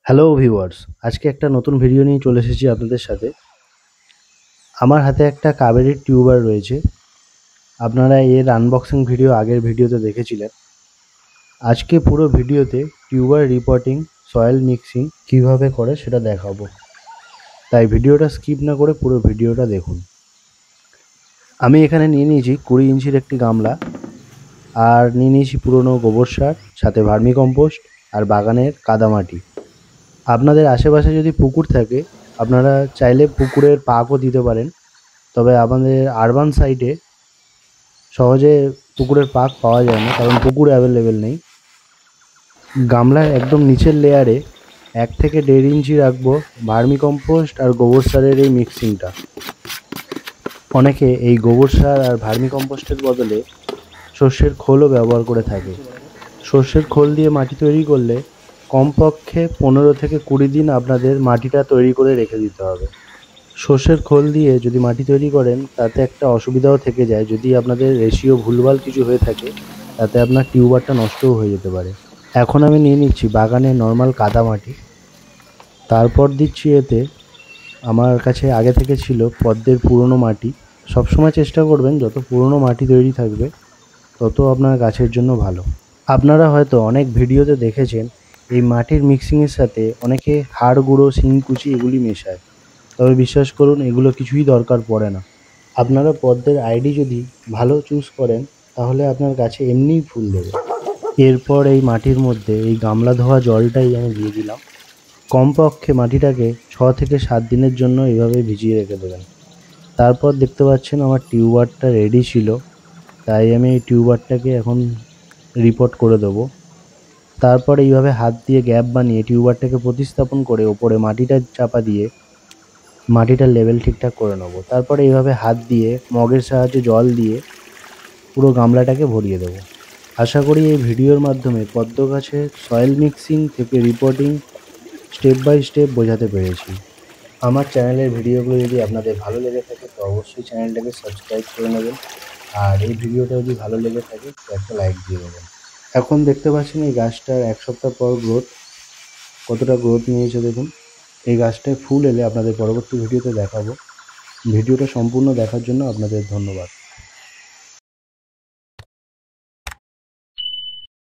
Hello viewers, আজকে একটা নতুন ভিডিও নিয়ে চলে এসেছি আপনাদের সাথে। আমার হাতে একটা কাবেরীর টিউবার রয়েছে। আপনারা এর আনবক্সিং ভিডিও আগের ভিডিওতে দেখেছিলেন। আজকে পুরো ভিডিওতে টিউবার রিপোর্টিং, সয়েল মিক্সিং কিভাবে করে সেটা দেখাবো। তাই ভিডিওটা স্কিপ না করে পুরো ভিডিওটা দেখুন। আমি এখানে নিয়ে নিয়েছি 20 ইঞ্চির একটি গামলা, আর নিয়ে নিয়েছি পুরনো গোবর সার, সাথে ভার্মি কম্পোস্ট আর বাগানের কাদামাটি। আপনাদের আশেপাশে যদি পুকুর থাকে আপনারা চাইলে পুকুরের পাকও দিতে পারেন, তবে আমাদের আরবান সাইডে সহজে পুকুরের পাক পাওয়া যায় না, কারণ পুকুর অ্যাভেলেবেল নেই। গামলার একদম নিচের লেয়ারে 1 থেকে 1.5 ইঞ্চি রাখবো ভার্মি কম্পোস্ট আর গোবর সারের এই মিক্সিংটা। অনেকে এই গোবর সার আর ভার্মি কম্পোস্টের বদলে সর্ষের খোলও ব্যবহার করে থাকে। সর্ষের খোল দিয়ে মাটি তৈরি করলে কমপক্ষে 15 থেকে 20 দিন আপনাদের মাটিটা তৈরি করে রেখে দিতে হবে। সর্ষের খোল দিয়ে যদি মাটি তৈরি করেন তাতে একটা অসুবিধাও থেকে যায়, যদি আপনাদের রেশিও ভুলভাল কিছু হয়ে থাকে তাতে আপনার টিউবারটা নষ্টও হয়ে যেতে পারে। এখন আমি নিয়ে নিচ্ছি বাগানে নর্মাল কাদা মাটি, তারপর দিচ্ছি এতে আমার কাছে আগে থেকে ছিল পদ্মের পুরনো মাটি। সবসময় চেষ্টা করবেন যত পুরনো মাটি তৈরি থাকবে তত আপনার গাছের জন্য ভালো। আপনারা হয়তো অনেক ভিডিওতে দেখেছেন এই মাটির মিক্সিংয়ের সাথে অনেকে হাড় গুঁড়ো, শিংকুচি এগুলি মেশায়, তবে বিশ্বাস করুন এগুলো কিছুই দরকার পড়ে না। আপনারা পদ্মের আইডি যদি ভালো চুজ করেন তাহলে আপনার গাছে এমনিই ফুল দেবে। এরপর এই মাটির মধ্যে এই গামলা ধোয়া জলটাই আমি দিয়ে দিলাম। কমপক্ষে মাটিটাকে 6 থেকে 7 দিনের জন্য এভাবে ভিজিয়ে রেখে দেবেন। তারপর দেখতে পাচ্ছেন আমার টিউবারটা রেডি ছিল, তাই আমি এই টিউবারটাকে এখন রিপোর্ট করে দেবো। তারপর এইভাবে হাত দিয়ে গ্যাপ বানিয়ে টিউবারটাকে প্রতিস্থাপন করে ওপরে মাটিটা চাপা দিয়ে মাটিটার লেভেল ঠিকঠাক করে নেব। তারপরে এইভাবে হাত দিয়ে মগের সাহায্যে জল দিয়ে পুরো গামলাটাকে ভরিয়ে দেবো। আশা করি এই ভিডিওর মাধ্যমে পদ্ম গাছের সয়েল মিক্সিং থেকে রিপোর্টিং স্টেপ বাই স্টেপ বোঝাতে পেরেছি। আমার চ্যানেলের ভিডিওগুলো যদি আপনাদের ভালো লেগে থাকে তো অবশ্যই চ্যানেলটাকে সাবস্ক্রাইব করে নেবেন, আর এই ভিডিওটা যদি ভালো লেগে থাকে তো একটা লাইক দিয়ে দেবেন। এখন দেখতে পাচ্ছেন এই গাছটার 1 সপ্তাহ পর কতটা গ্রোথ নিয়েছে দেখুন। এই গাছটায় ফুল এলে আপনাদের পরবর্তী ভিডিওতে দেখাবো। ভিডিওটা সম্পূর্ণ দেখার জন্য আপনাদের ধন্যবাদ।